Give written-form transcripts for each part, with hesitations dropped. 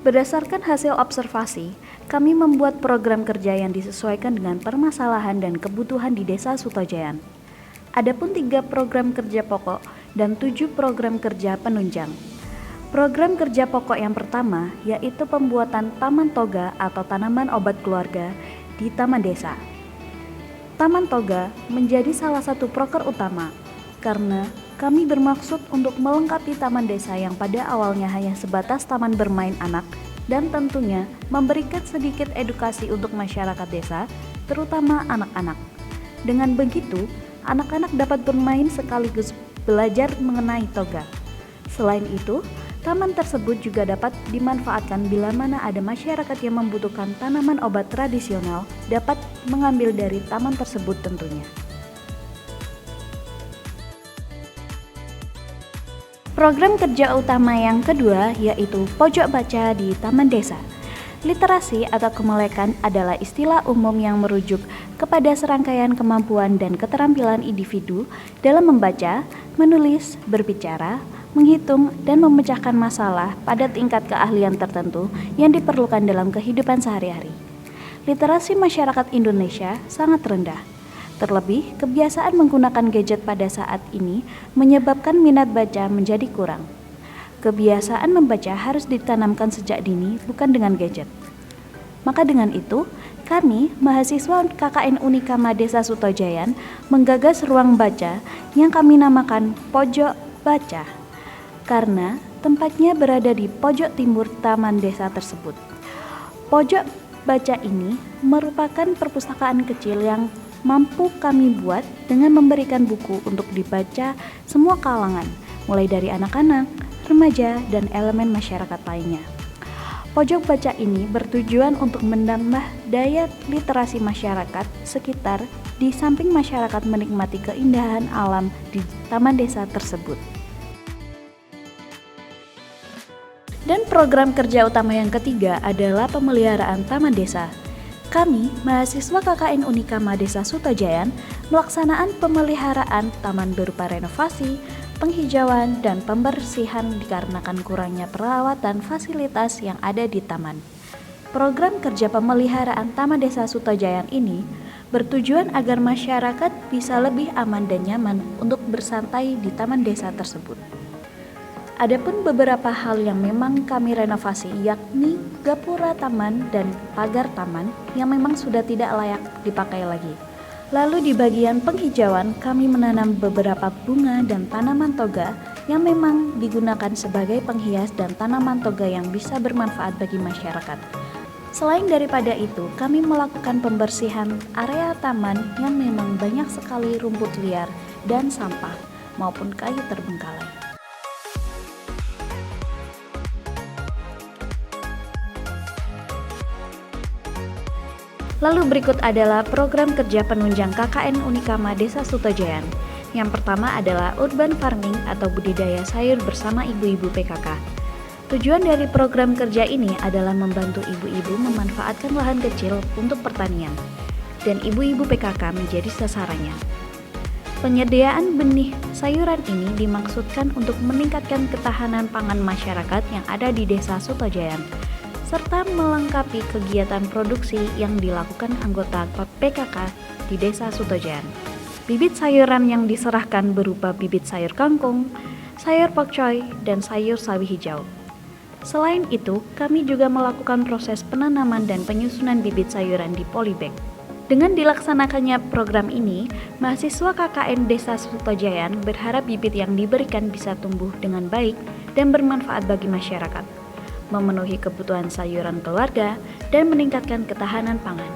Berdasarkan hasil observasi, kami membuat program kerja yang disesuaikan dengan permasalahan dan kebutuhan di Desa Sutojayan. Adapun 3 program kerja pokok dan 7 program kerja penunjang. Program kerja pokok yang pertama yaitu pembuatan taman toga atau tanaman obat keluarga di Taman Desa. Taman toga menjadi salah satu proker utama karena kami bermaksud untuk melengkapi taman desa yang pada awalnya hanya sebatas taman bermain anak dan tentunya memberikan sedikit edukasi untuk masyarakat desa, terutama anak-anak. Dengan begitu, anak-anak dapat bermain sekaligus belajar mengenai toga. Selain itu, taman tersebut juga dapat dimanfaatkan bila mana ada masyarakat yang membutuhkan tanaman obat tradisional dapat mengambil dari taman tersebut tentunya. Program kerja utama yang kedua yaitu pojok baca di Taman Desa. Literasi atau kemelekan adalah istilah umum yang merujuk kepada serangkaian kemampuan dan keterampilan individu dalam membaca, menulis, berbicara, menghitung, dan memecahkan masalah pada tingkat keahlian tertentu yang diperlukan dalam kehidupan sehari-hari. Literasi masyarakat Indonesia sangat rendah. Terlebih, kebiasaan menggunakan gadget pada saat ini menyebabkan minat baca menjadi kurang. Kebiasaan membaca harus ditanamkan sejak dini, bukan dengan gadget. Maka dengan itu, kami, mahasiswa KKN Unikama Desa Sutojayan, menggagas ruang baca yang kami namakan Pojok Baca, karena tempatnya berada di pojok timur taman desa tersebut. Pojok baca ini merupakan perpustakaan kecil yang mampu kami buat dengan memberikan buku untuk dibaca semua kalangan, mulai dari anak-anak, remaja, dan elemen masyarakat lainnya. Pojok baca ini bertujuan untuk menambah daya literasi masyarakat sekitar di samping masyarakat menikmati keindahan alam di taman desa tersebut. Dan program kerja utama yang ketiga adalah pemeliharaan taman desa. Kami, mahasiswa KKN Unikama Desa Sutojayan, melaksanakan pemeliharaan taman berupa renovasi, penghijauan, dan pembersihan dikarenakan kurangnya perawatan fasilitas yang ada di taman. Program kerja pemeliharaan Taman Desa Sutojayan ini bertujuan agar masyarakat bisa lebih aman dan nyaman untuk bersantai di taman desa tersebut. Adapun beberapa hal yang memang kami renovasi yakni gapura taman dan pagar taman yang memang sudah tidak layak dipakai lagi. Lalu di bagian penghijauan kami menanam beberapa bunga dan tanaman toga yang memang digunakan sebagai penghias dan tanaman toga yang bisa bermanfaat bagi masyarakat. Selain daripada itu, kami melakukan pembersihan area taman yang memang banyak sekali rumput liar dan sampah maupun kayu terbengkalai. Lalu berikut adalah program kerja penunjang KKN Unikama Desa Sutojayan. Yang pertama adalah urban farming atau budidaya sayur bersama ibu-ibu PKK. Tujuan dari program kerja ini adalah membantu ibu-ibu memanfaatkan lahan kecil untuk pertanian, dan ibu-ibu PKK menjadi sasarannya. Penyediaan benih sayuran ini dimaksudkan untuk meningkatkan ketahanan pangan masyarakat yang ada di Desa Sutojayan, serta melengkapi kegiatan produksi yang dilakukan anggota PKK di Desa Sutojayan. Bibit sayuran yang diserahkan berupa bibit sayur kangkung, sayur pokcoy, dan sayur sawi hijau. Selain itu, kami juga melakukan proses penanaman dan penyusunan bibit sayuran di polybag. Dengan dilaksanakannya program ini, mahasiswa KKN Desa Sutojayan berharap bibit yang diberikan bisa tumbuh dengan baik dan bermanfaat bagi masyarakat, memenuhi kebutuhan sayuran keluarga, dan meningkatkan ketahanan pangan.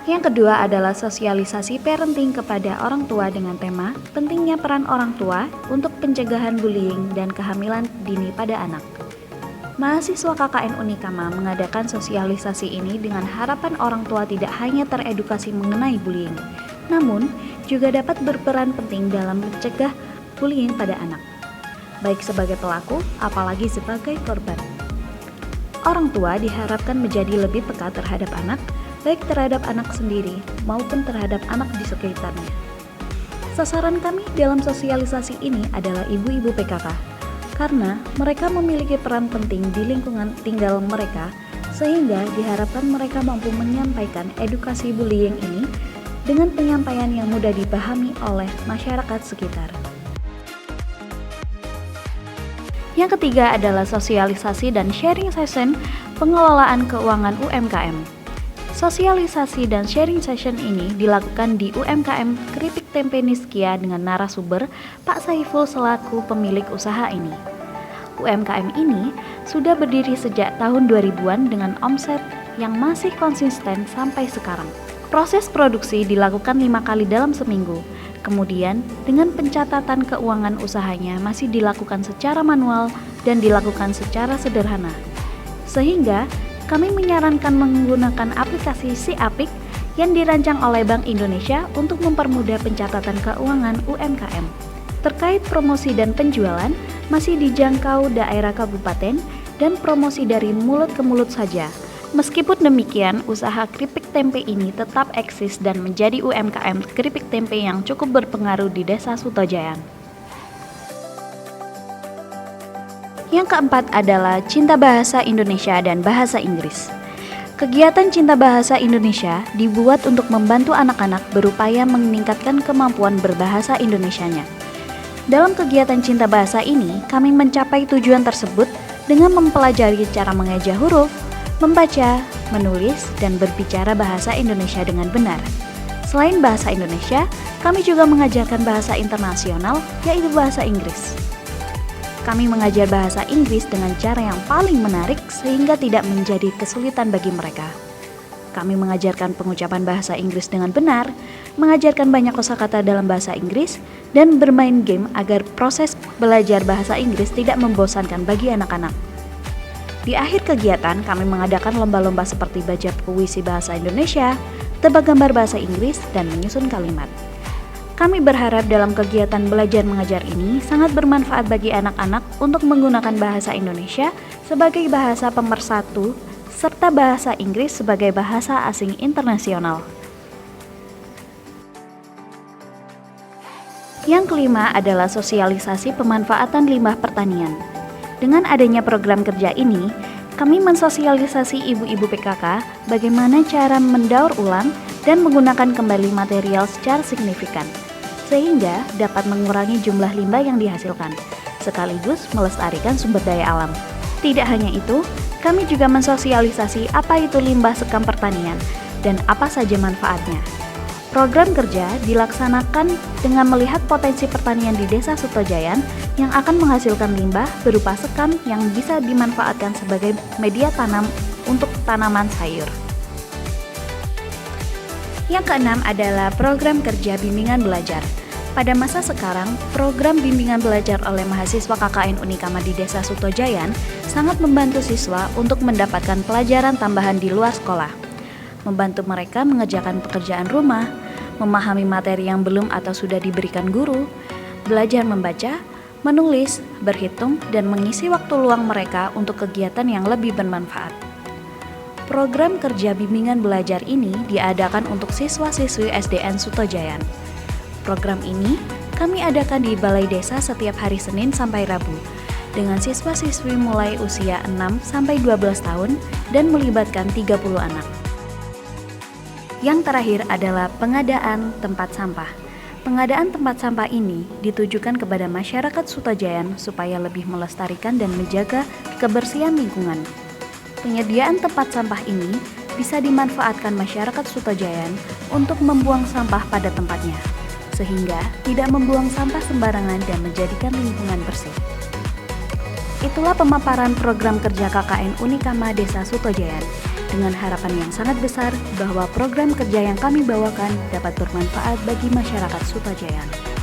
Yang kedua adalah sosialisasi parenting kepada orang tua dengan tema pentingnya peran orang tua untuk pencegahan bullying dan kehamilan dini pada anak. Mahasiswa KKN Unikama mengadakan sosialisasi ini dengan harapan orang tua tidak hanya teredukasi mengenai bullying, namun juga dapat berperan penting dalam mencegah bullying pada anak, baik sebagai pelaku, apalagi sebagai korban. Orang tua diharapkan menjadi lebih peka terhadap anak, baik terhadap anak sendiri maupun terhadap anak di sekitarnya. Sasaran kami dalam sosialisasi ini adalah ibu-ibu PKK. karena mereka memiliki peran penting di lingkungan tinggal mereka, sehingga diharapkan mereka mampu menyampaikan edukasi bullying ini dengan penyampaian yang mudah dipahami oleh masyarakat sekitar. Yang ketiga adalah sosialisasi dan sharing session pengelolaan keuangan UMKM. Sosialisasi dan sharing session ini dilakukan di UMKM Keripik Tempe Niskia dengan narasumber Pak Saiful selaku pemilik usaha ini. UMKM ini sudah berdiri sejak tahun 2000-an dengan omset yang masih konsisten sampai sekarang. Proses produksi dilakukan 5 kali dalam seminggu. Kemudian, dengan pencatatan keuangan usahanya masih dilakukan secara manual dan dilakukan secara sederhana. Sehingga, kami menyarankan menggunakan aplikasi SiApik yang dirancang oleh Bank Indonesia untuk mempermudah pencatatan keuangan UMKM. Terkait promosi dan penjualan, masih dijangkau daerah kabupaten dan promosi dari mulut ke mulut saja. Meskipun demikian, usaha keripik tempe ini tetap eksis dan menjadi UMKM keripik tempe yang cukup berpengaruh di Desa Sutojayan. Yang keempat adalah Cinta Bahasa Indonesia dan Bahasa Inggris. Kegiatan Cinta Bahasa Indonesia dibuat untuk membantu anak-anak berupaya meningkatkan kemampuan berbahasa Indonesianya. Dalam kegiatan Cinta Bahasa ini, kami mencapai tujuan tersebut dengan mempelajari cara mengeja huruf, membaca, menulis, dan berbicara bahasa Indonesia dengan benar. Selain bahasa Indonesia, kami juga mengajarkan bahasa internasional, yaitu bahasa Inggris. Kami mengajar bahasa Inggris dengan cara yang paling menarik sehingga tidak menjadi kesulitan bagi mereka. Kami mengajarkan pengucapan bahasa Inggris dengan benar, mengajarkan banyak kosakata dalam bahasa Inggris, dan bermain game agar proses belajar bahasa Inggris tidak membosankan bagi anak-anak. Di akhir kegiatan, kami mengadakan lomba-lomba seperti baca puisi bahasa Indonesia, tebak gambar bahasa Inggris, dan menyusun kalimat. Kami berharap dalam kegiatan belajar mengajar ini sangat bermanfaat bagi anak-anak untuk menggunakan bahasa Indonesia sebagai bahasa pemersatu serta bahasa Inggris sebagai bahasa asing internasional. Yang kelima adalah sosialisasi pemanfaatan limbah pertanian. Dengan adanya program kerja ini, kami mensosialisasi ibu-ibu PKK bagaimana cara mendaur ulang dan menggunakan kembali material secara signifikan, sehingga dapat mengurangi jumlah limbah yang dihasilkan, sekaligus melestarikan sumber daya alam. Tidak hanya itu, kami juga mensosialisasi apa itu limbah sekam pertanian dan apa saja manfaatnya. Program kerja dilaksanakan dengan melihat potensi pertanian di Desa Sutojayan yang akan menghasilkan limbah berupa sekam yang bisa dimanfaatkan sebagai media tanam untuk tanaman sayur. Yang keenam adalah program kerja bimbingan belajar. Pada masa sekarang, program bimbingan belajar oleh mahasiswa KKN Unikama di Desa Sutojayan sangat membantu siswa untuk mendapatkan pelajaran tambahan di luar sekolah, membantu mereka mengerjakan pekerjaan rumah, memahami materi yang belum atau sudah diberikan guru, belajar membaca, menulis, berhitung, dan mengisi waktu luang mereka untuk kegiatan yang lebih bermanfaat. Program kerja bimbingan belajar ini diadakan untuk siswa-siswi SDN Sutojayan. Program ini kami adakan di Balai Desa setiap hari Senin sampai Rabu, dengan siswa-siswi mulai usia 6-12 tahun dan melibatkan 30 anak. Yang terakhir adalah pengadaan tempat sampah. Pengadaan tempat sampah ini ditujukan kepada masyarakat Sutojayan supaya lebih melestarikan dan menjaga kebersihan lingkungan. Penyediaan tempat sampah ini bisa dimanfaatkan masyarakat Sutojayan untuk membuang sampah pada tempatnya, sehingga tidak membuang sampah sembarangan dan menjadikan lingkungan bersih. Itulah pemaparan program kerja KKN Unikama Desa Sutojayan, dengan harapan yang sangat besar bahwa program kerja yang kami bawakan dapat bermanfaat bagi masyarakat Sutojayan.